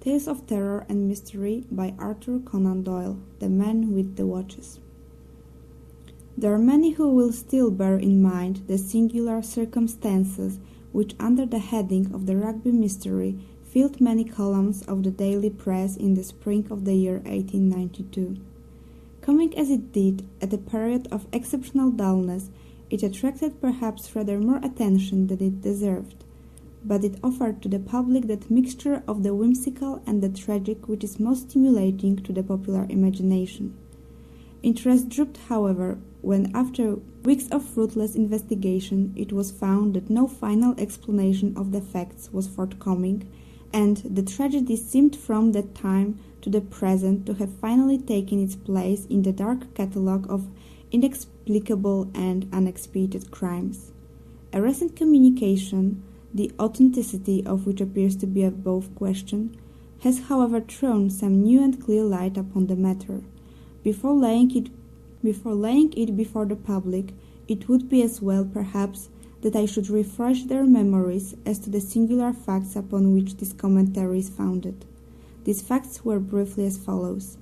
Tales of Terror and Mystery by Arthur Conan Doyle, The Man with the Watches. There are many who will still bear in mind the singular circumstances which, under the heading of the Rugby Mystery, filled many columns of the daily press in the spring of the year 1892. Coming as it did at a period of exceptional dullness, it attracted perhaps rather more attention than it deserved, but it offered to the public that mixture of the whimsical and the tragic which is most stimulating to the popular imagination. Interest drooped, however, when after weeks of fruitless investigation it was found that no final explanation of the facts was forthcoming, and the tragedy seemed from that time to the present to have finally taken its place in the dark catalogue of inexplicable and unexpiated crimes. A recent communication, the authenticity of which appears to be above question, has however thrown some new and clear light upon the matter. Before laying it before the public, it would be as well, perhaps, that I should refresh their memories as to the singular facts upon which this commentary is founded. These facts were briefly as follows.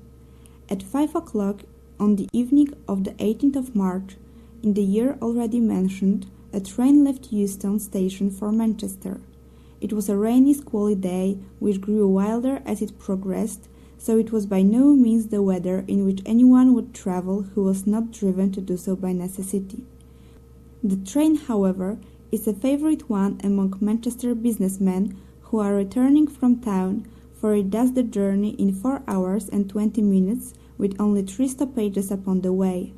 At 5 o'clock on the evening of the 18th of March, in the year already mentioned, a train left Euston Station for Manchester. It was a rainy, squally day, which grew wilder as it progressed, so it was by no means the weather in which anyone would travel who was not driven to do so by necessity. The train, however, is a favourite one among Manchester businessmen who are returning from town, for it does the journey in 4 hours and 20 minutes, with only 3 stoppages upon the way.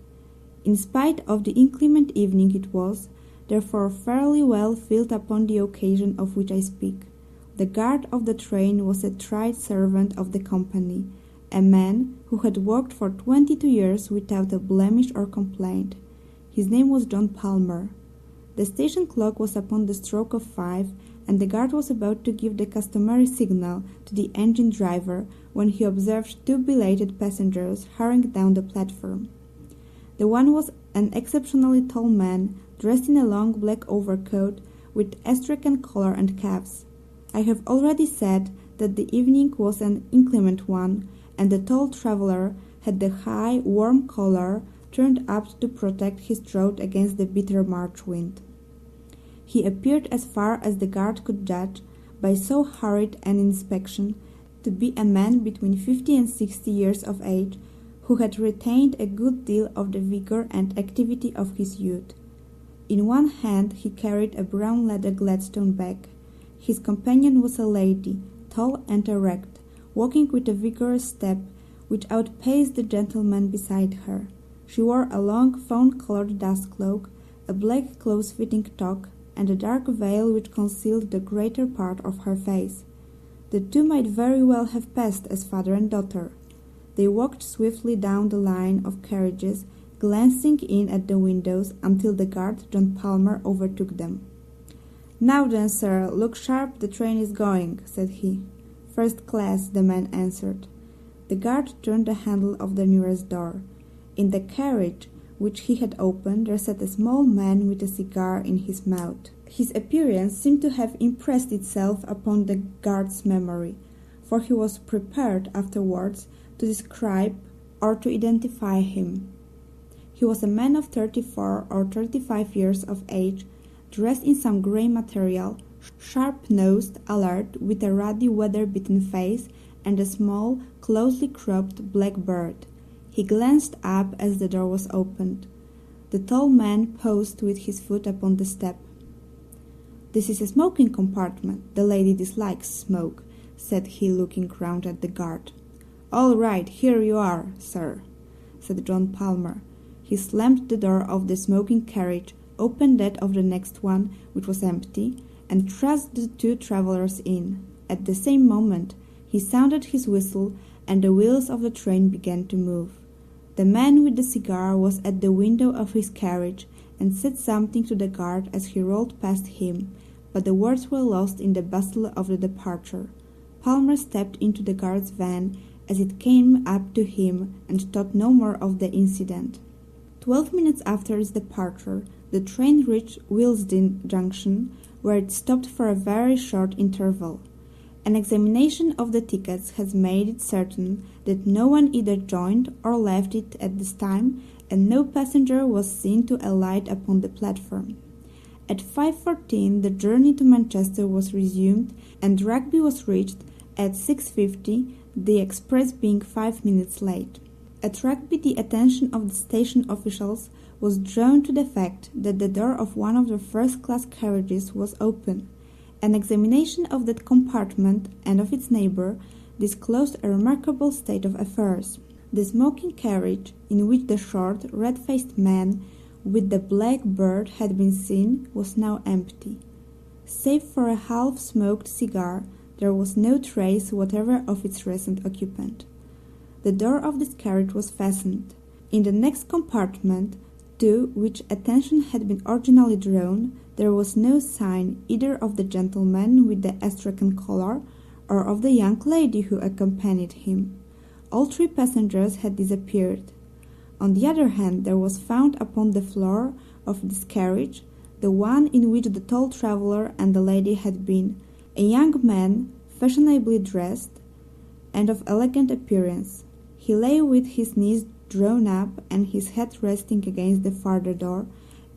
In spite of the inclement evening it was, therefore fairly well filled upon the occasion of which I speak. The guard of the train was a tried servant of the company, a man who had worked for 22 years without a blemish or complaint. His name was John Palmer. The station clock was upon the stroke of 5, and the guard was about to give the customary signal to the engine driver when he observed 2 belated passengers hurrying down the platform. The one was an exceptionally tall man, dressed in a long black overcoat with astrakhan collar and cuffs. I have already said that the evening was an inclement one, and the tall traveller had the high, warm collar turned up to protect his throat against the bitter March wind. He appeared, as far as the guard could judge, by so hurried an inspection, to be a man between 50 and 60 years of age, who had retained a good deal of the vigour and activity of his youth. In one hand he carried a brown leather Gladstone bag. His companion was a lady, tall and erect, walking with a vigorous step which outpaced the gentleman beside her. She wore a long fawn-coloured dust cloak, a black close-fitting toque, and a dark veil which concealed the greater part of her face. The two might very well have passed as father and daughter. They walked swiftly down the line of carriages, glancing in at the windows until the guard, John Palmer, overtook them. "Now then, sir, look sharp, the train is going," said he. "First class," the man answered. The guard turned the handle of the nearest door. In the carriage which he had opened there sat a small man with a cigar in his mouth. His appearance seemed to have impressed itself upon the guard's memory, for he was prepared afterwards to describe or to identify him. He was a man of 34 or 35 years of age, dressed in some grey material, sharp-nosed, alert, with a ruddy, weather-beaten face and a small, closely cropped black beard. He glanced up as the door was opened. The tall man paused with his foot upon the step. "This is a smoking compartment. The lady dislikes smoke," said he, looking round at the guard. "All right, here you are, sir," said John Palmer. He slammed the door of the smoking carriage, opened that of the next one, which was empty, and thrust the 2 travellers in. At the same moment he sounded his whistle, and the wheels of the train began to move. The man with the cigar was at the window of his carriage, and said something to the guard as he rolled past him, but the words were lost in the bustle of the departure. Palmer stepped into the guard's van as it came up to him, and thought no more of the incident. 12 minutes after its departure, the train reached Willesden Junction, where it stopped for a very short interval. An examination of the tickets has made it certain that no one either joined or left it at this time, and no passenger was seen to alight upon the platform. At 5:14 the journey to Manchester was resumed, and Rugby was reached at 6:50, the express being 5 minutes late. At Rugby the attention of the station officials was drawn to the fact that the door of one of the first-class carriages was open. An examination of that compartment and of its neighbour disclosed a remarkable state of affairs. The smoking carriage, in which the short, red-faced man with the black beard had been seen, was now empty. Save for a half-smoked cigar, there was no trace whatever of its recent occupant. The door of this carriage was fastened. In the next compartment, to which attention had been originally drawn, there was no sign either of the gentleman with the astrakhan collar or of the young lady who accompanied him. All 3 passengers had disappeared. On the other hand, there was found upon the floor of this carriage, the one in which the tall traveller and the lady had been, a young man, fashionably dressed and of elegant appearance. He lay with his knees drawn up and his head resting against the farther door,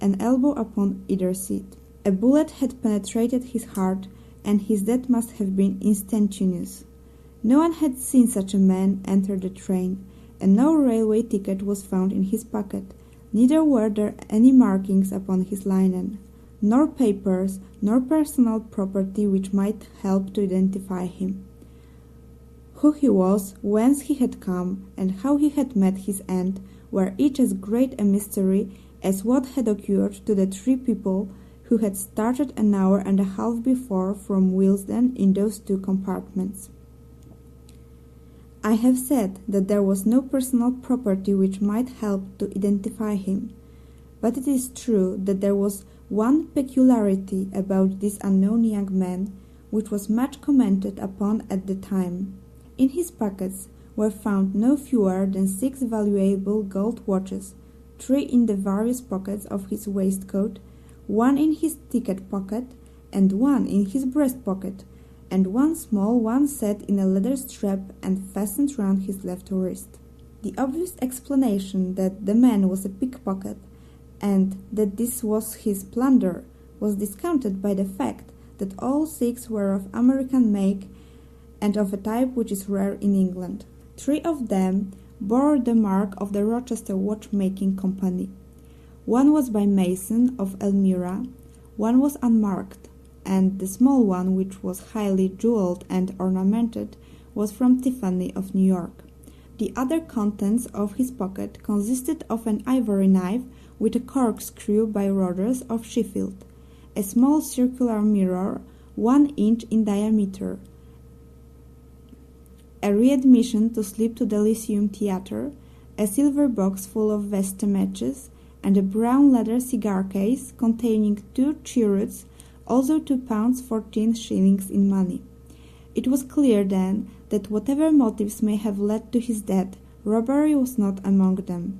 an elbow upon either seat. A bullet had penetrated his heart, and his death must have been instantaneous. No one had seen such a man enter the train, and no railway ticket was found in his pocket, neither were there any markings upon his linen, nor papers, nor personal property which might help to identify him. Who he was, whence he had come, and how he had met his end were each as great a mystery as what had occurred to the 3 people who had started an hour and a half before from Willesden in those 2 compartments. I have said that there was no personal property which might help to identify him, but it is true that there was one peculiarity about this unknown young man which was much commented upon at the time. In his pockets were found no fewer than 6 valuable gold watches, 3 in the various pockets of his waistcoat, 1 in his ticket pocket, and 1 in his breast pocket, and 1 small one set in a leather strap and fastened round his left wrist. The obvious explanation that the man was a pickpocket and that this was his plunder was discounted by the fact that all 6 were of American make and of a type which is rare in England. 3 of them bore the mark of the Rochester Watchmaking Company. 1 was by Mason of Elmira, 1 was unmarked, and the small one, which was highly jewelled and ornamented, was from Tiffany of New York. The other contents of his pocket consisted of an ivory knife with a corkscrew by Rogers of Sheffield, a small circular mirror 1 inch in diameter, a readmission to slip to the Lyceum Theatre, a silver box full of Vesta matches, and a brown leather cigar case containing 2 cheroots, also £2 14 in money. It was clear then that whatever motives may have led to his death, robbery was not among them.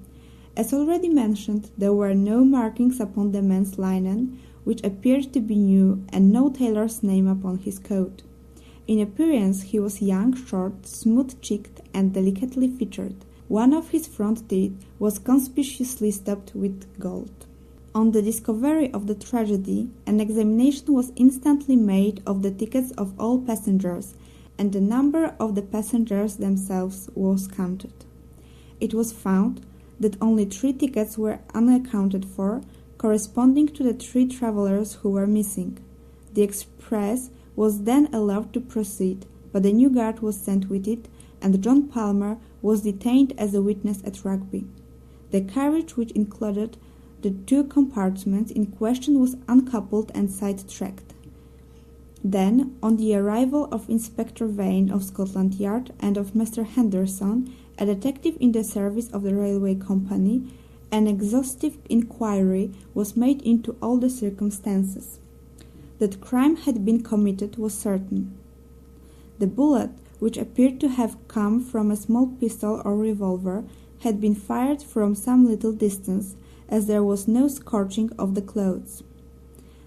As already mentioned, there were no markings upon the man's linen, which appeared to be new, and no tailor's name upon his coat. In appearance he was young, short, smooth-cheeked, and delicately featured. 1 of his front teeth was conspicuously stopped with gold. On the discovery of the tragedy, an examination was instantly made of the tickets of all passengers, and the number of the passengers themselves was counted. It was found that only 3 tickets were unaccounted for, corresponding to the 3 travellers who were missing. The express was then allowed to proceed, but a new guard was sent with it, and John Palmer was detained as a witness at Rugby. The carriage which included the 2 compartments in question was uncoupled and sidetracked. Then, on the arrival of Inspector Vane of Scotland Yard and of Mr. Henderson, a detective in the service of the railway company, an exhaustive inquiry was made into all the circumstances. That crime had been committed was certain. The bullet, which appeared to have come from a small pistol or revolver, had been fired from some little distance, as there was no scorching of the clothes.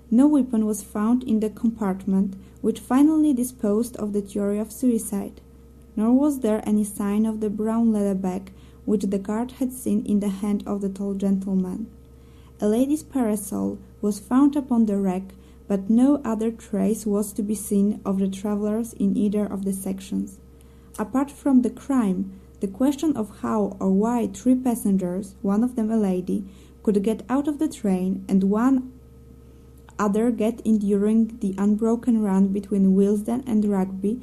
No weapon was found in the compartment which finally disposed of the theory of suicide. Nor was there any sign of the brown leather bag which the guard had seen in the hand of the tall gentleman. A lady's parasol was found upon the wreck, but no other trace was to be seen of the travellers in either of the sections. Apart from the crime, the question of how or why 3 passengers, one of them a lady, could get out of the train and one other get in during the unbroken run between Willesden and Rugby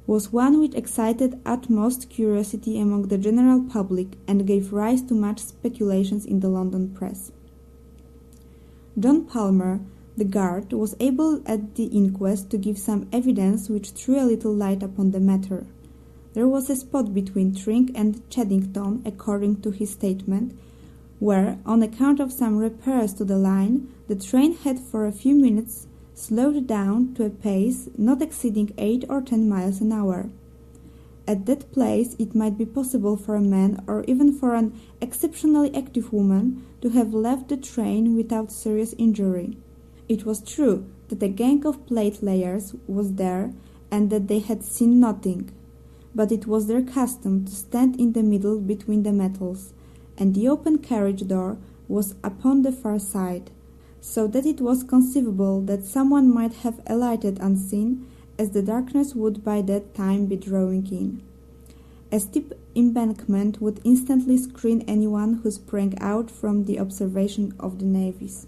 was one which excited utmost curiosity among the general public and gave rise to much speculations in the London press. John Palmer, the guard, was able at the inquest to give some evidence which threw a little light upon the matter. There was a spot between Tring and Cheddington, according to his statement, where, on account of some repairs to the line, the train had for a few minutes slowed down to a pace not exceeding 8 or 10 miles an hour. At that place it might be possible for a man, or even for an exceptionally active woman, to have left the train without serious injury. It was true that a gang of plate layers was there and that they had seen nothing, but it was their custom to stand in the middle between the metals, and the open carriage door was upon the far side, so that it was conceivable that someone might have alighted unseen, as the darkness would by that time be drawing in. A steep embankment would instantly screen anyone who sprang out from the observation of the navvies.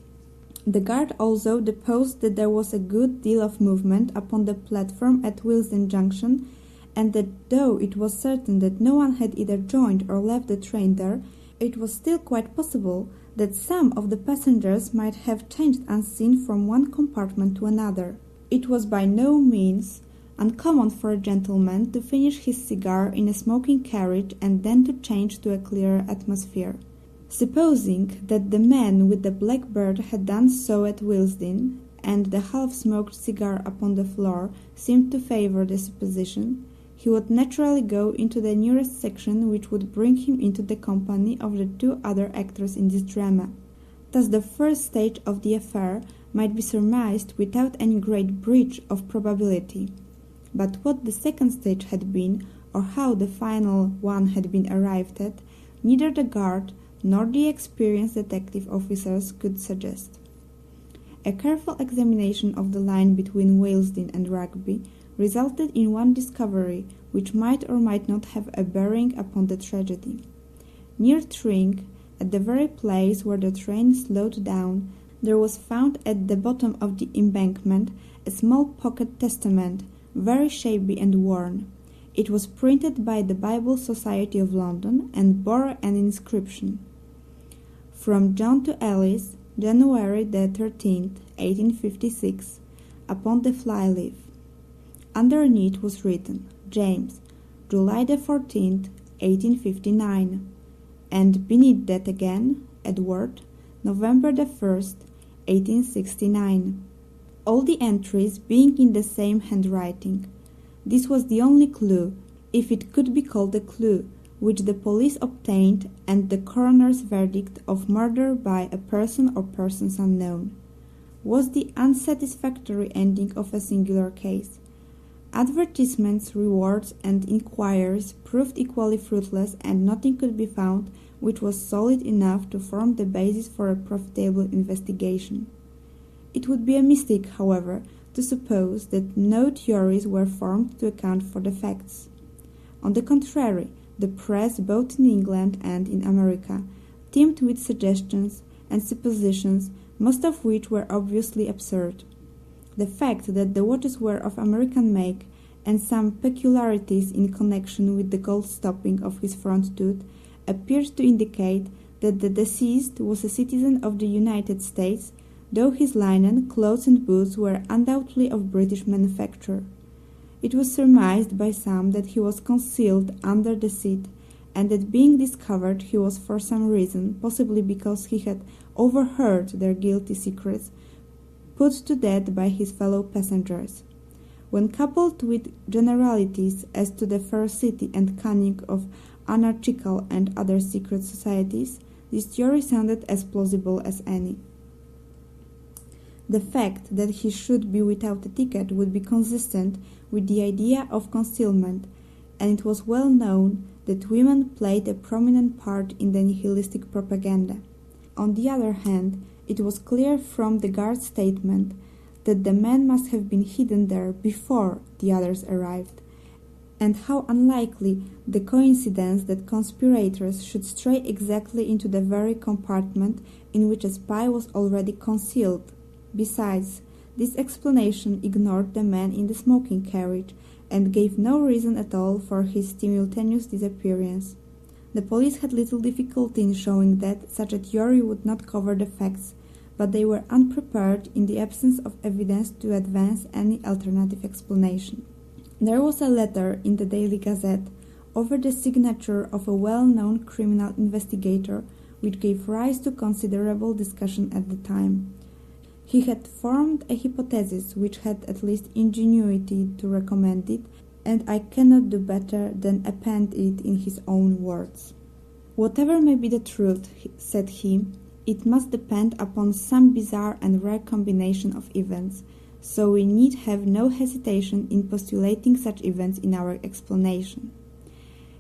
The guard also deposed that there was a good deal of movement upon the platform at Willesden Junction, and that though it was certain that no one had either joined or left the train there, it was still quite possible that some of the passengers might have changed unseen from one compartment to another. It was by no means uncommon for a gentleman to finish his cigar in a smoking carriage and then to change to a clearer atmosphere. Supposing that the man with the black beard had done so at Willesden, and the half-smoked cigar upon the floor seemed to favour the supposition, he would naturally go into the nearest section, which would bring him into the company of the 2 other actors in this drama. Thus the first stage of the affair might be surmised without any great breach of probability. But what the second stage had been, or how the final one had been arrived at, neither the guard nor the experienced detective officers could suggest. A careful examination of the line between Willesden and Rugby resulted in one discovery which might or might not have a bearing upon the tragedy. Near Tring, at the very place where the train slowed down, there was found at the bottom of the embankment a small pocket testament, very shabby and worn. It was printed by the Bible Society of London and bore an inscription: "From John to Alice, January the 13th, 1856, upon the fly-leaf." Underneath was written, "James, July the 14th, 1859," and beneath that again, "Edward, November the 1st, 1869." All the entries being in the same handwriting. This was the only clue, if it could be called a clue, which the police obtained, and the coroner's verdict of murder by a person or persons unknown was the unsatisfactory ending of a singular case. Advertisements, rewards, and inquiries proved equally fruitless, and nothing could be found which was solid enough to form the basis for a profitable investigation. It would be a mistake, however, to suppose that no theories were formed to account for the facts. On the contrary, the press, both in England and in America, teemed with suggestions and suppositions, most of which were obviously absurd. The fact that the watches were of American make, and some peculiarities in connection with the gold stopping of his front tooth, appeared to indicate that the deceased was a citizen of the United States, though his linen, clothes and boots were undoubtedly of British manufacture. It was surmised by some that he was concealed under the seat, and that being discovered he was for some reason, possibly because he had overheard their guilty secrets, put to death by his fellow passengers. When coupled with generalities as to the ferocity and cunning of anarchical and other secret societies, this theory sounded as plausible as any. The fact that he should be without a ticket would be consistent with the idea of concealment, and it was well known that women played a prominent part in the nihilistic propaganda. On the other hand, it was clear from the guard's statement that the man must have been hidden there before the others arrived, and how unlikely the coincidence that conspirators should stray exactly into the very compartment in which a spy was already concealed. Besides, this explanation ignored the man in the smoking carriage and gave no reason at all for his simultaneous disappearance. The police had little difficulty in showing that such a theory would not cover the facts, but they were unprepared in the absence of evidence to advance any alternative explanation. There was a letter in the Daily Gazette over the signature of a well-known criminal investigator which gave rise to considerable discussion at the time. He had formed a hypothesis which had at least ingenuity to recommend it, and I cannot do better than append it in his own words. "Whatever may be the truth," said he, "it must depend upon some bizarre and rare combination of events, so we need have no hesitation in postulating such events in our explanation.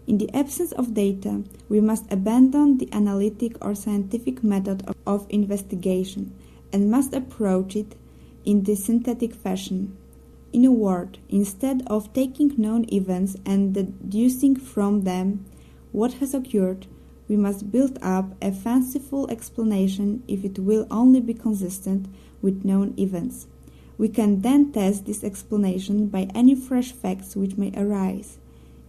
In the absence of data, we must abandon the analytic or scientific method of investigation, and must approach it in the synthetic fashion. In a word, instead of taking known events and deducing from them what has occurred, we must build up a fanciful explanation if it will only be consistent with known events. We can then test this explanation by any fresh facts which may arise.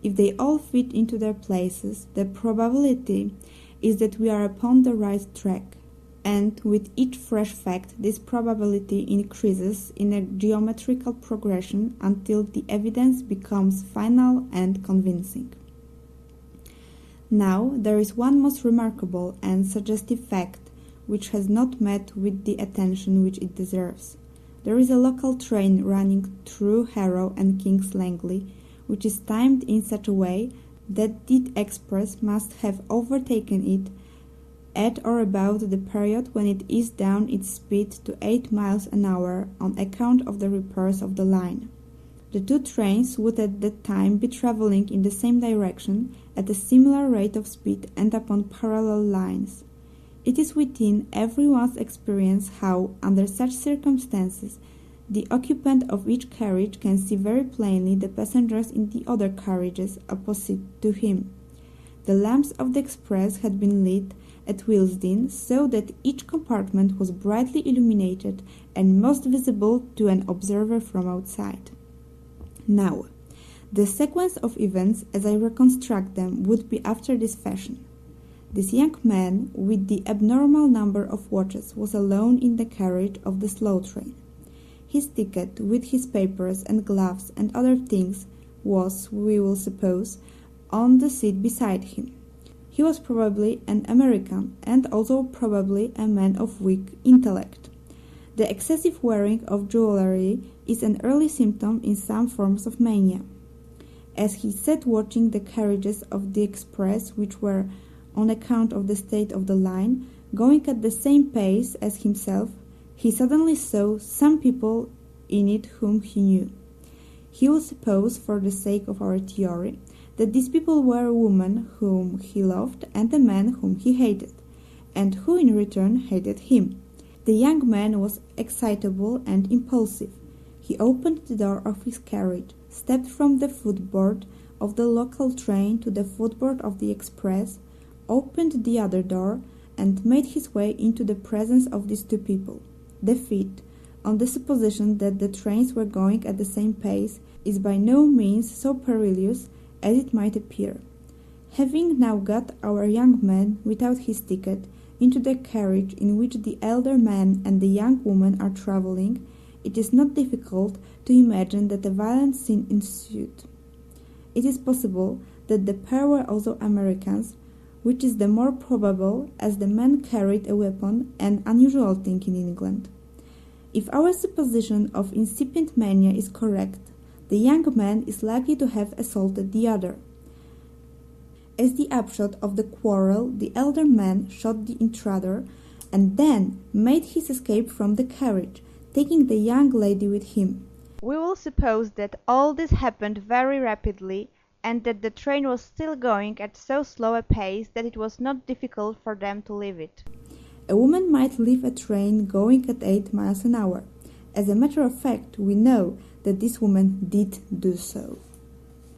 If they all fit into their places, the probability is that we are upon the right track, and with each fresh fact this probability increases in a geometrical progression until the evidence becomes final and convincing. Now there is one most remarkable and suggestive fact which has not met with the attention which it deserves. There is a local train running through Harrow and King's Langley, which is timed in such a way that the express must have overtaken it at or about the period when it eased down its speed to 8 miles an hour on account of the repairs of the line. The two trains would at that time be travelling in the same direction at a similar rate of speed and upon parallel lines. It is within everyone's experience how, under such circumstances, the occupant of each carriage can see very plainly the passengers in the other carriages opposite to him. The lamps of the express had been lit at Willesden, so that each compartment was brightly illuminated and most visible to an observer from outside. Now, the sequence of events as I reconstruct them would be after this fashion. This young man with the abnormal number of watches was alone in the carriage of the slow train. His ticket, with his papers and gloves and other things, was, we will suppose, on the seat beside him. He was probably an American, and also probably a man of weak intellect. The excessive wearing of jewelry is an early symptom in some forms of mania. As he sat watching the carriages of the express, which were, on account of the state of the line, going at the same pace as himself, he suddenly saw some people in it whom he knew. He will suppose, for the sake of our theory, that these people were a woman whom he loved and a man whom he hated, and who in return hated him. The young man was excitable and impulsive. He opened the door of his carriage, stepped from the footboard of the local train to the footboard of the express, opened the other door, and made his way into the presence of these two people. The feat, on the supposition that the trains were going at the same pace, is by no means so perilous as it might appear. Having now got our young man, without his ticket, into the carriage in which the elder man and the young woman are travelling, it is not difficult to imagine that a violent scene ensued. It is possible that the pair were also Americans, which is the more probable as the man carried a weapon, an unusual thing in England. If our supposition of incipient mania is correct, the young man is likely to have assaulted the other. As the upshot of the quarrel, the elder man shot the intruder and then made his escape from the carriage, taking the young lady with him. We will suppose that all this happened very rapidly, and that the train was still going at so slow a pace that it was not difficult for them to leave it. A woman might leave a train going at 8 miles an hour. As a matter of fact, we know that this woman did do so.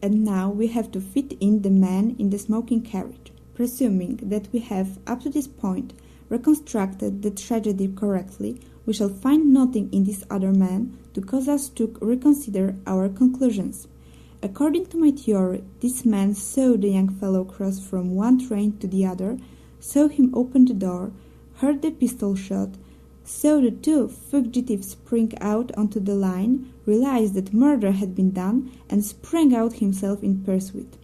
And now we have to fit in the man in the smoking carriage. Presuming that we have, up to this point, reconstructed the tragedy correctly, we shall find nothing in this other man to cause us to reconsider our conclusions. According to my theory, this man saw the young fellow cross from one train to the other, saw him open the door, heard the pistol shot, saw the two fugitives spring out onto the line, realized that murder had been done, and sprang out himself in pursuit.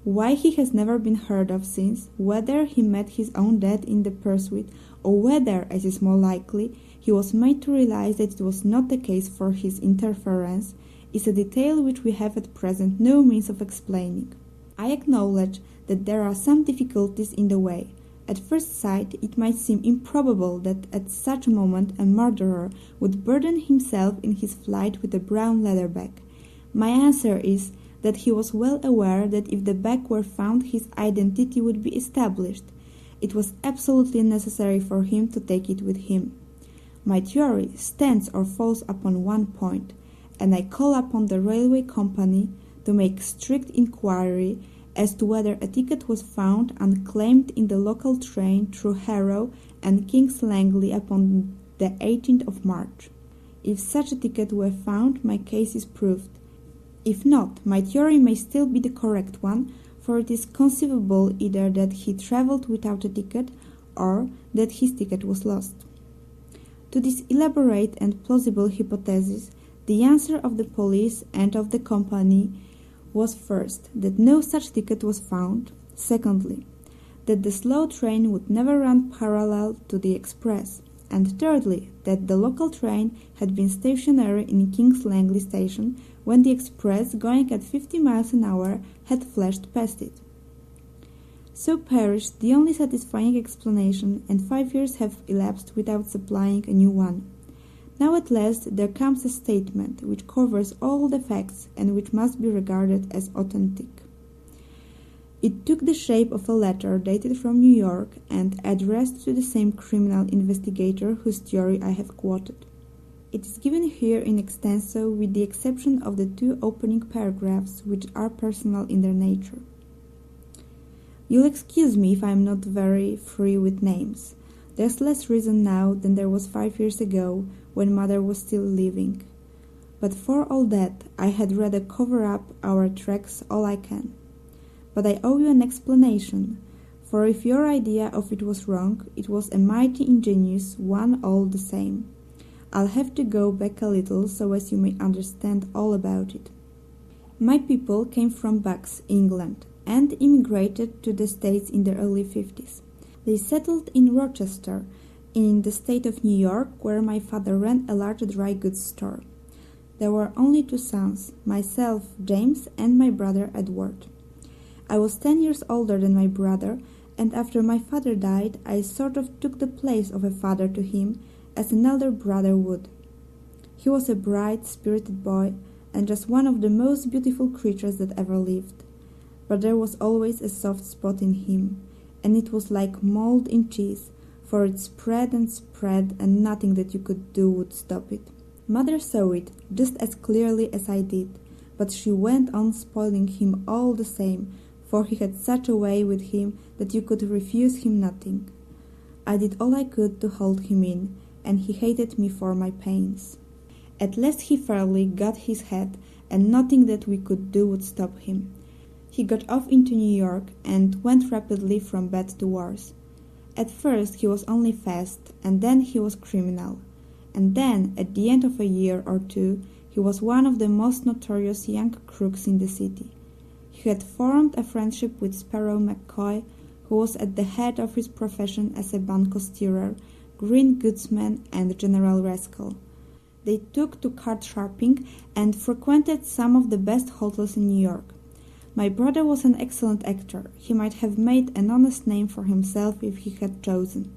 Why he has never been heard of since, whether he met his own death in the pursuit, or whether, as is more likely, he was made to realize that it was not the case for his interference, is a detail which we have at present no means of explaining. I acknowledge that there are some difficulties in the way. At first sight, it might seem improbable that at such a moment a murderer would burden himself in his flight with a brown leather bag. My answer is that he was well aware that if the bag were found, his identity would be established. It was absolutely necessary for him to take it with him. My theory stands or falls upon one point, and I call upon the railway company to make strict inquiry as to whether a ticket was found unclaimed in the local train through Harrow and King's Langley upon the 18th of March. If such a ticket were found, my case is proved. If not, my theory may still be the correct one, for it is conceivable either that he travelled without a ticket or that his ticket was lost. To this elaborate and plausible hypothesis, the answer of the police and of the company was first, that no such ticket was found, secondly, that the slow train would never run parallel to the express, and thirdly, that the local train had been stationary in King's Langley station when the express, going at 50 miles an hour, had flashed past it. So perished the only satisfying explanation, and 5 years have elapsed without supplying a new one. Now at last there comes a statement which covers all the facts and which must be regarded as authentic. It took the shape of a letter dated from New York and addressed to the same criminal investigator whose theory I have quoted. It is given here in extenso with the exception of the two opening paragraphs which are personal in their nature. You'll excuse me if I am not very free with names. There's less reason now than there was 5 years ago when Mother was still living. But for all that, I had rather cover up our tracks all I can. But I owe you an explanation, for if your idea of it was wrong, it was a mighty ingenious one all the same. I'll have to go back a little so as you may understand all about it. My people came from Bucks, England, and immigrated to the States in the early 50s. They settled in Rochester, in the state of New York, where my father ran a large dry goods store. There were only 2 sons, myself, James, and my brother Edward. I was 10 years older than my brother, and after my father died, I sort of took the place of a father to him, as an elder brother would. He was a bright, spirited boy, and just one of the most beautiful creatures that ever lived. But there was always a soft spot in him, and it was like mold in cheese, for it spread, and nothing that you could do would stop it. Mother saw it just as clearly as I did, but she went on spoiling him all the same, for he had such a way with him that you could refuse him nothing. I did all I could to hold him in, and he hated me for my pains. At last he fairly got his head, and nothing that we could do would stop him. He got off into New York and went rapidly from bad to worse. At first he was only fast, and then he was criminal. And then, at the end of a year or two, he was one of the most notorious young crooks in the city. He had formed a friendship with Sparrow McCoy, who was at the head of his profession as a banco steerer, green goodsman, and general rascal. They took to card sharping and frequented some of the best hotels in New York. My brother was an excellent actor. He might have made an honest name for himself if he had chosen,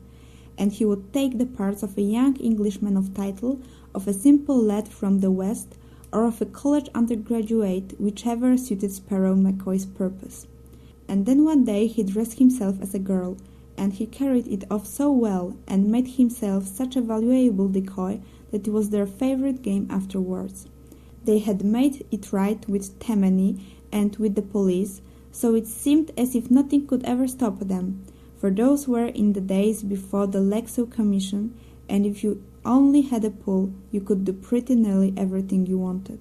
and he would take the parts of a young Englishman of title of a simple lad from the West, or of a college undergraduate, whichever suited Sparrow McCoy's purpose. And then one day he dressed himself as a girl, and he carried it off so well and made himself such a valuable decoy that it was their favorite game afterwards. They had made it right with Tammany and with the police, so it seemed as if nothing could ever stop them, for those were in the days before the Lexow Commission, and if you only had a pull, you could do pretty nearly everything you wanted.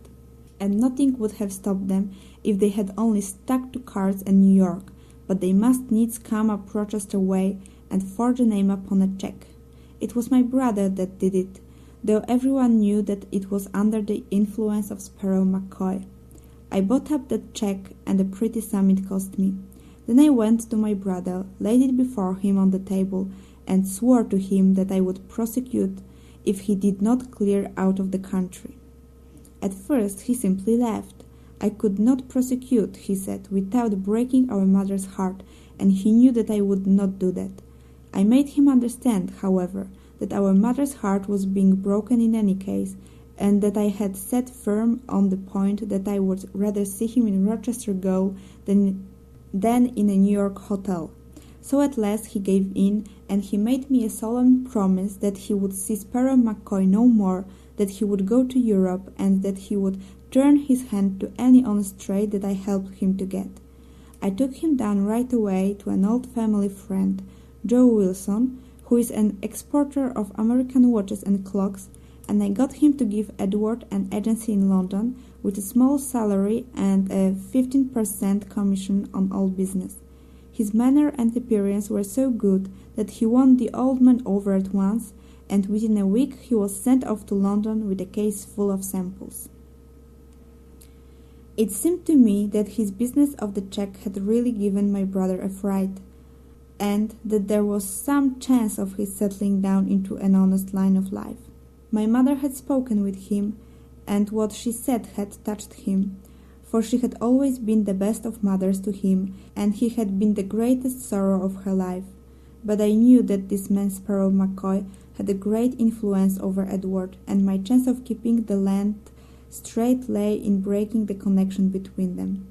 And nothing would have stopped them if they had only stuck to cards and New York, but they must needs come up Rochester way and forge a name upon a check. It was my brother that did it, though everyone knew that it was under the influence of Sparrow McCoy. I bought up that check, and a pretty sum it cost me. Then I went to my brother, laid it before him on the table, and swore to him that I would prosecute if he did not clear out of the country. At first he simply laughed. I could not prosecute, he said, without breaking our mother's heart, and he knew that I would not do that. I made him understand, however, that our mother's heart was being broken in any case, and that I had set firm on the point that I would rather see him in Rochester Gaol than in a New York hotel. So at last he gave in, and he made me a solemn promise that he would see Sparrow McCoy no more, that he would go to Europe, and that he would turn his hand to any honest trade that I helped him to get. I took him down right away to an old family friend, Joe Wilson, who is an exporter of American watches and clocks, and I got him to give Edward an agency in London with a small salary and a 15% commission on all business. His manner and appearance were so good that he won the old man over at once, and within a week he was sent off to London with a case full of samples. It seemed to me that his business of the check had really given my brother a fright, and that there was some chance of his settling down into an honest line of life. My mother had spoken with him, and what she said had touched him, for she had always been the best of mothers to him, and he had been the greatest sorrow of her life. But I knew that this man Sparrow McCoy had a great influence over Edward, and my chance of keeping the land straight lay in breaking the connection between them.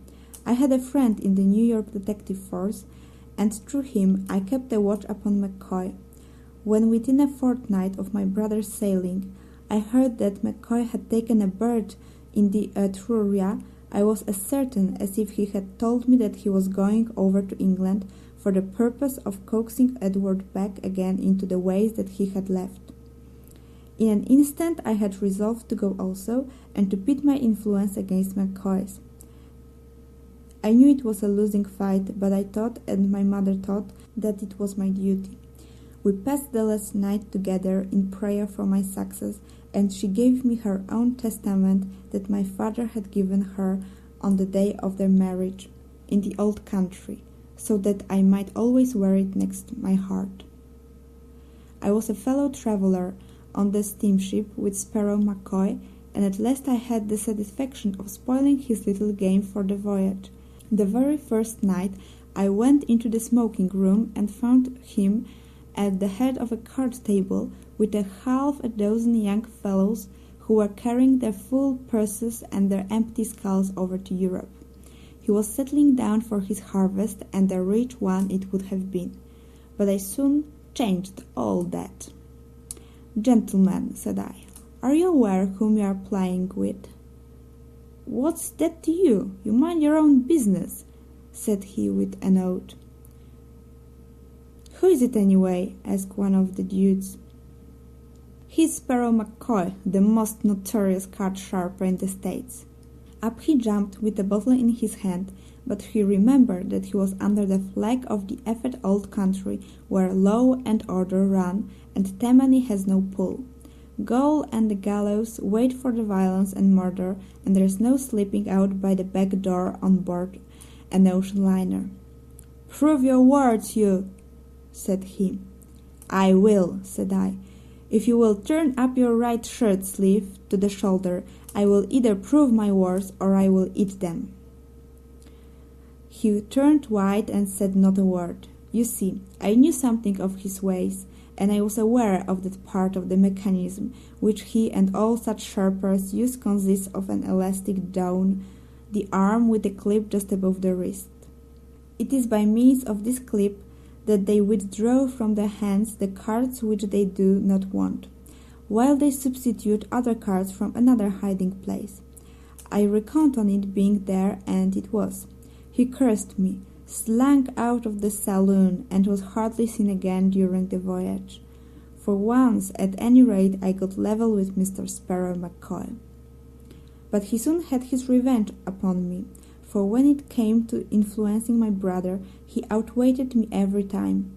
I had a friend in the New York detective force, and through him I kept a watch upon McCoy. When within a fortnight of my brother's sailing, I heard that McCoy had taken a berth in the Etruria, I was as certain as if he had told me that he was going over to England for the purpose of coaxing Edward back again into the ways that he had left. In an instant I had resolved to go also, and to pit my influence against McCoy's. I knew it was a losing fight, but I thought, and my mother thought, that it was my duty. We passed the last night together in prayer for my success, and she gave me her own testament that my father had given her on the day of their marriage in the old country, so that I might always wear it next my heart. I was a fellow traveller on the steamship with Sparrow McCoy, and at last I had the satisfaction of spoiling his little game for the voyage. The very first night I went into the smoking room and found him at the head of a card table with a half a dozen young fellows who were carrying their full purses and their empty skulls over to Europe. He was settling down for his harvest, and a rich one it would have been. But I soon changed all that. "Gentlemen," said I, "are you aware whom you are playing with?" "What's that to you? You mind your own business," said he with an oath. "Who is it anyway?" asked one of the dudes. "He's Sparrow McCoy, the most notorious card sharper in the States." Up he jumped with a bottle in his hand, but he remembered that he was under the flag of the effete old country where law and order run, and Tammany has no pull. Gaol and the gallows wait for the violence and murder, and there is no slipping out by the back door on board an ocean liner. "Prove your words, you," said he. "I will," said I. "If you will turn up your right shirt sleeve to the shoulder, I will either prove my words or I will eat them." He turned white and said not a word. You see, I knew something of his ways, and I was aware of that part of the mechanism which he and all such sharpers use consists of an elastic down the arm with a clip just above the wrist. It is by means of this clip that they withdraw from their hands the cards which they do not want, while they substitute other cards from another hiding place. I reckoned on it being there, and it was. He cursed me, slunk out of the saloon, and was hardly seen again during the voyage. For once, at any rate, I got level with Mr. Sparrow McCoy. But he soon had his revenge upon me, for when it came to influencing my brother, he outweighted me every time.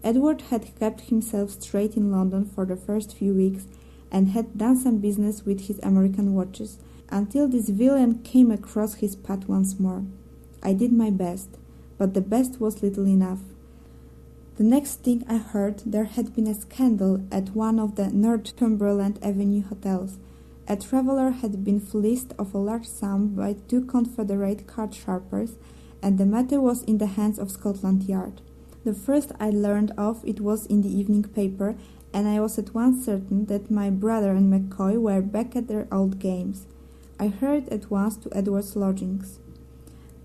Edward had kept himself straight in London for the first few weeks, and had done some business with his American watches, until this villain came across his path once more. I did my best, but the best was little enough. The next thing I heard, there had been a scandal at one of the Northumberland Avenue hotels. A traveller had been fleeced of a large sum by two Confederate card sharpers, and the matter was in the hands of Scotland Yard. The first I learned of it was in the evening paper, and I was at once certain that my brother and McCoy were back at their old games. I hurried at once to Edward's lodgings.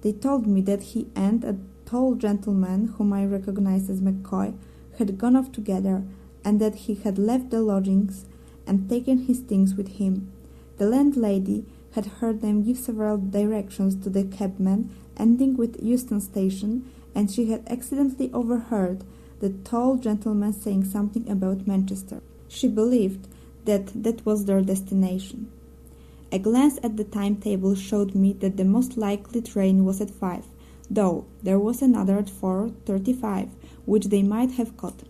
They told me that he and a tall gentleman, whom I recognized as McCoy, had gone off together, and that he had left the lodgings and taken his things with him. The landlady had heard them give several directions to the cabman, ending with Euston Station, and she had accidentally overheard the tall gentleman saying something about Manchester. She believed that that was their destination. A glance at the timetable showed me that the most likely train was at 5, though there was another at 4:35, which they might have caught.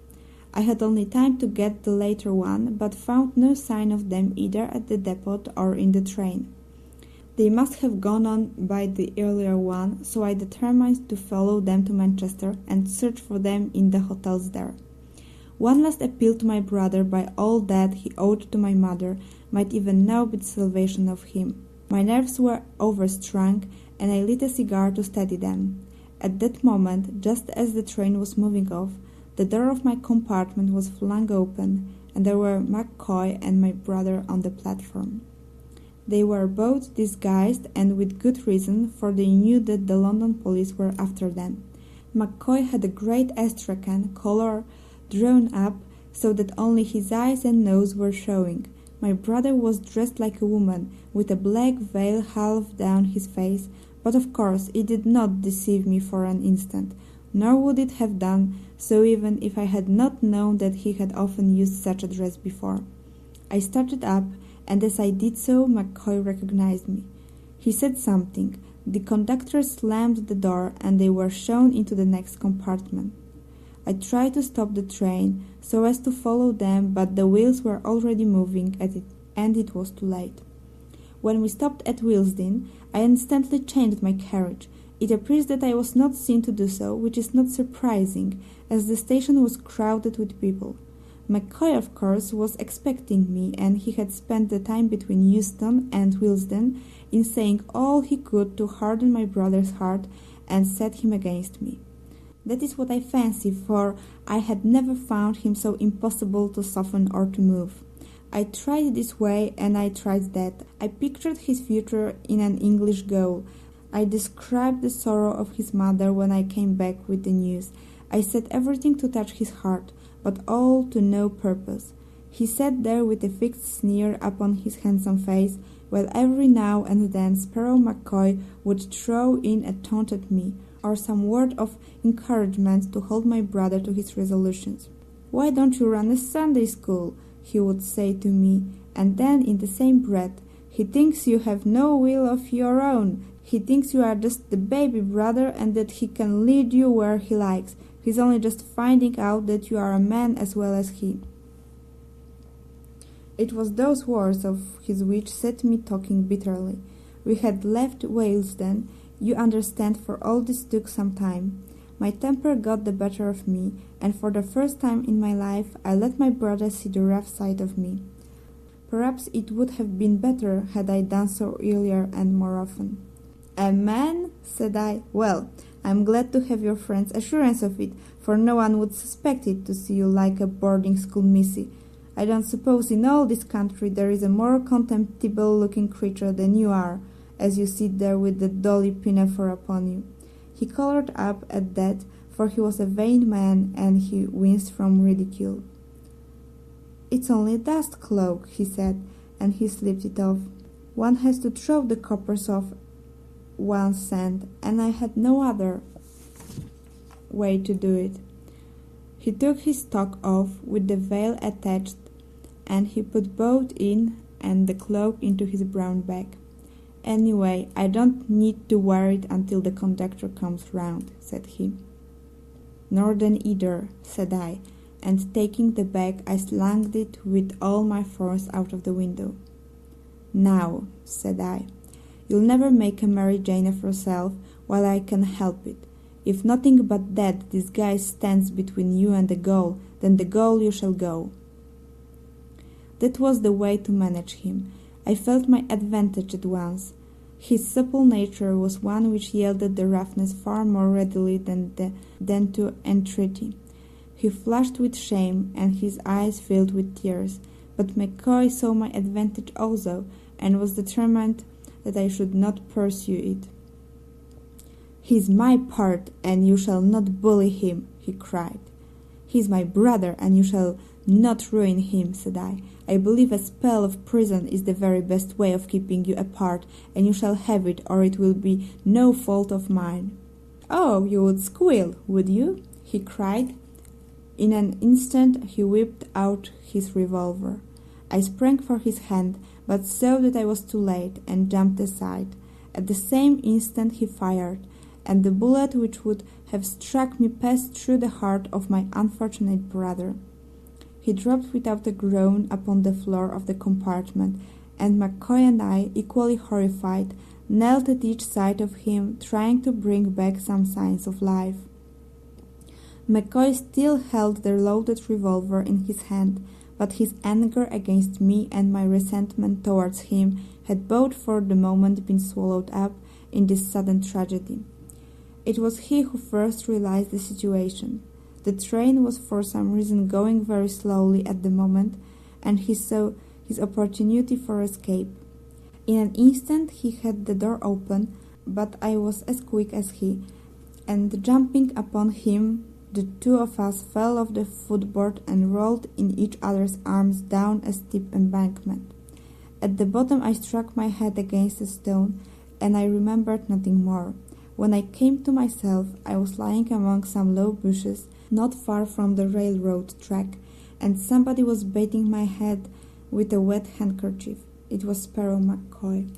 I had only time to get the later one, but found no sign of them either at the depot or in the train. They must have gone on by the earlier one, so I determined to follow them to Manchester and search for them in the hotels there. One last appeal to my brother, by all that he owed to my mother, might even now be the salvation of him. My nerves were overstrung, and I lit a cigar to steady them. At that moment, just as the train was moving off, the door of my compartment was flung open, and there were McCoy and my brother on the platform. They were both disguised, and with good reason, for they knew that the London police were after them. McCoy had a great astrakhan collar drawn up so that only his eyes and nose were showing. My brother was dressed like a woman, with a black veil half down his face, but of course it did not deceive me for an instant, nor would it have done so even if I had not known that he had often used such a dress before. I started up, and as I did so, McCoy recognized me. He said something. The conductor slammed the door, and they were shown into the next compartment. I tried to stop the train so as to follow them, but the wheels were already moving at it, and it was too late. When we stopped at Willesden, I instantly changed my carriage. It appears that I was not seen to do so, which is not surprising, as the station was crowded with people. McCoy, of course, was expecting me, and he had spent the time between Euston and Willesden in saying all he could to harden my brother's heart and set him against me. That is what I fancy, for I had never found him so impossible to soften or to move. I tried this way, and I tried that. I pictured his future in an English gaol. I described the sorrow of his mother when I came back with the news. I said everything to touch his heart, but all to no purpose. He sat there with a fixed sneer upon his handsome face, while every now and then Sparrow McCoy would throw in a taunt at me, or some word of encouragement to hold my brother to his resolutions. "Why don't you run a Sunday school?" he would say to me, and then in the same breath, "He thinks you have no will of your own. He thinks you are just the baby brother, and that he can lead you where he likes. He's only just finding out that you are a man as well as he." It was those words of his which set me talking bitterly. We had left Wales then. You understand, for all this took some time. My temper got the better of me, and for the first time in my life I let my brother see the rough side of me. Perhaps it would have been better had I done so earlier and more often. "A man?" said I. "Well, I'm glad to have your friend's assurance of it, for no one would suspect it to see you like a boarding school missy. I don't suppose in all this country there is a more contemptible-looking creature than you are, as you sit there with the dolly pinafore upon you." He coloured up at that, for he was a vain man, and he winced from ridicule. "It's only a dust cloak," he said, and he slipped it off. "One has to throw the coppers off one's scent, and I had no other way to do it." He took his stock off with the veil attached, and he put both in and the cloak into his brown bag. "Anyway, I don't need to wear it until the conductor comes round," said he. "Nor then either," said I, and taking the bag I slung it with all my force out of the window. "Now," said I, "you'll never make a Mary Jane of yourself while I can help it. If nothing but that disguise stands between you and the goal, then the goal you shall go." That was the way to manage him. I felt my advantage at once. His supple nature was one which yielded the roughness far more readily than to entreaty. He flushed with shame, and his eyes filled with tears, but McCoy saw my advantage also, and was determined that I should not pursue it. "He's my part, and you shall not bully him," he cried. "He's my brother, and you shall not ruin him," said I. "I believe a spell of prison is the very best way of keeping you apart, and you shall have it, or it will be no fault of mine." "Oh, you would squeal, would you?" he cried. In an instant he whipped out his revolver. I sprang for his hand, but saw that I was too late, and jumped aside. At the same instant he fired, and the bullet which would have struck me passed through the heart of my unfortunate brother. He dropped without a groan upon the floor of the compartment, and McCoy and I, equally horrified, knelt at each side of him, trying to bring back some signs of life. McCoy still held the loaded revolver in his hand, but his anger against me and my resentment towards him had both for the moment been swallowed up in this sudden tragedy. It was he who first realized the situation. The train was for some reason going very slowly at the moment, and he saw his opportunity for escape. In an instant he had the door open, but I was as quick as he, and jumping upon him, the two of us fell off the footboard and rolled in each other's arms down a steep embankment. At the bottom I struck my head against a stone, and I remembered nothing more. When I came to myself, I was lying among some low bushes, not far from the railroad track, and somebody was bathing my head with a wet handkerchief. It was Sparrow McCoy.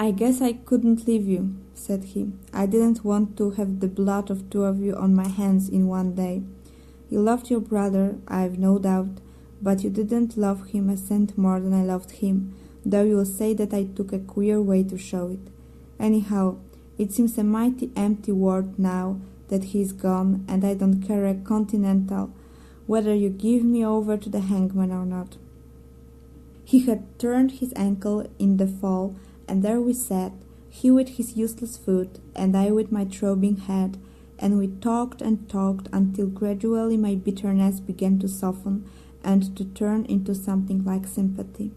"I guess I couldn't leave you," said he. "I didn't want to have the blood of two of you on my hands in one day. You loved your brother, I've no doubt, but you didn't love him a cent more than I loved him, though you'll say that I took a queer way to show it. Anyhow, it seems a mighty empty world now that he's gone, and I don't care a continental whether you give me over to the hangman or not." He had turned his ankle in the fall, and there we sat, he with his useless foot, and I with my throbbing head, and we talked and talked until gradually my bitterness began to soften and to turn into something like sympathy.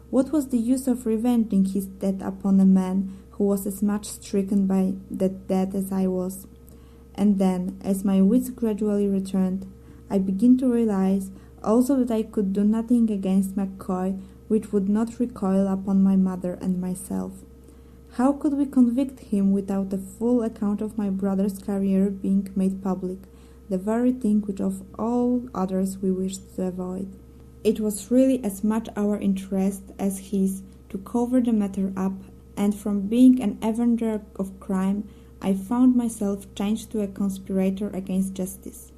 What was the use of revenging his death upon a man who was as much stricken by that death as I was? And then, as my wits gradually returned, I began to realize also that I could do nothing against McCoy which would not recoil upon my mother and myself. How could we convict him without a full account of my brother's career being made public, the very thing which of all others we wished to avoid? It was really as much our interest as his to cover the matter up, and from being an avenger of crime, I found myself changed to a conspirator against justice.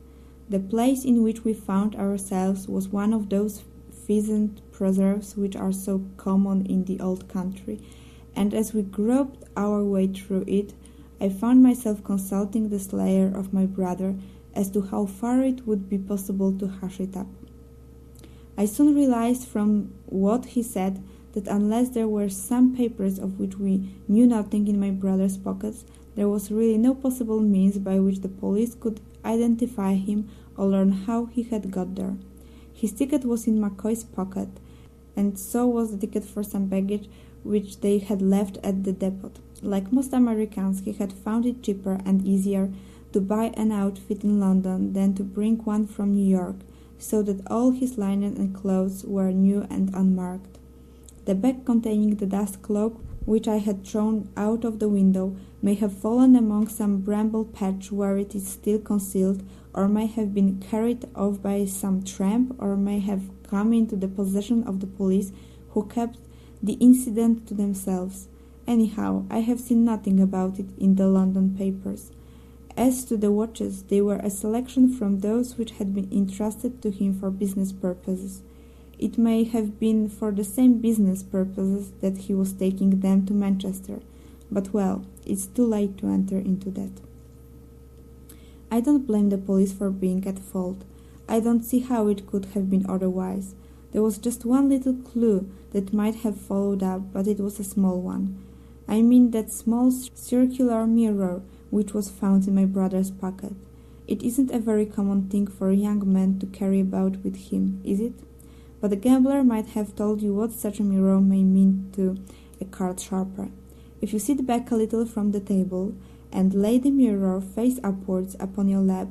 The place in which we found ourselves was one of those pheasant preserves which are so common in the old country, and as we groped our way through it, I found myself consulting the slayer of my brother as to how far it would be possible to hush it up. I soon realized from what he said that unless there were some papers of which we knew nothing in my brother's pockets, There was really no possible means by which the police could identify him or learn how he had got there. His ticket was in McCoy's pocket, and so was the ticket for some baggage which they had left at the depot. Like most Americans, he had found it cheaper and easier to buy an outfit in London than to bring one from New York, so that all his linen and clothes were new and unmarked. The bag containing the dust cloak, which I had thrown out of the window, may have fallen among some bramble patch where it is still concealed, or may have been carried off by some tramp, or may have come into the possession of the police, who kept the incident to themselves. Anyhow, I have seen nothing about it in the London papers. As to the watches, they were a selection from those which had been entrusted to him for business purposes. It may have been for the same business purposes that he was taking them to Manchester, but well, it's too late to enter into that. I don't blame the police for being at fault. I don't see how it could have been otherwise. There was just one little clue that might have followed up, but it was a small one. I mean that small circular mirror which was found in my brother's pocket. It isn't a very common thing for a young man to carry about with him, is it? But a gambler might have told you what such a mirror may mean to a card sharper. If you sit back a little from the table and lay the mirror face upwards upon your lap,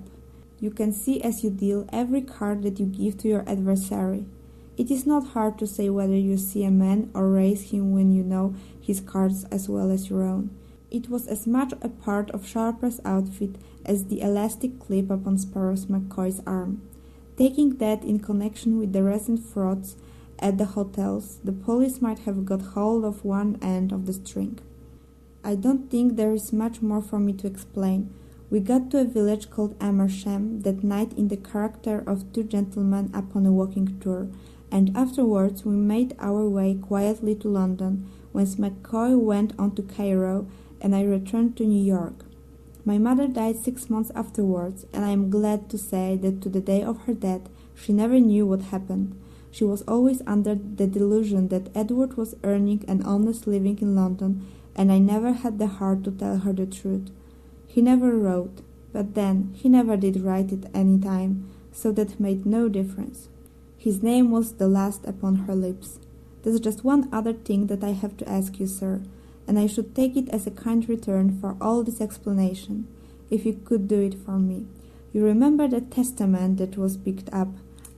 you can see as you deal every card that you give to your adversary. It is not hard to say whether you see a man or raise him when you know his cards as well as your own. It was as much a part of Sharper's outfit as the elastic clip upon Sparrows McCoy's arm. Taking that in connection with the recent frauds at the hotels, the police might have got hold of one end of the string. I don't think there is much more for me to explain. We got to a village called Amersham that night in the character of two gentlemen upon a walking tour, and afterwards we made our way quietly to London, whence McCoy went on to Cairo, and I returned to New York. My mother died 6 months afterwards, and I am glad to say that to the day of her death she never knew what happened. She was always under the delusion that Edward was earning an honest living in London, and I never had the heart to tell her the truth. He never wrote, but then he never did write at any time, so that made no difference. His name was the last upon her lips. There's just one other thing that I have to ask you, sir, and I should take it as a kind return for all this explanation, if you could do it for me. You remember that testament that was picked up?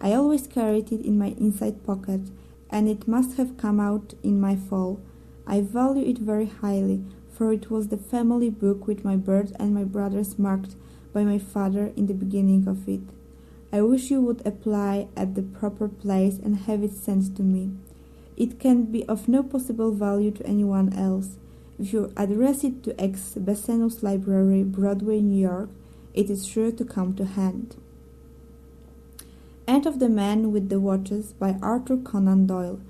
I always carried it in my inside pocket, and it must have come out in my fall. I value it very highly, for it was the family book with my birth and my brothers marked by my father in the beginning of it. I wish you would apply at the proper place and have it sent to me. It can be of no possible value to anyone else. If you address it to X Bessenus Library, Broadway, New York, it is sure to come to hand. End of The Man with the Watches by Arthur Conan Doyle.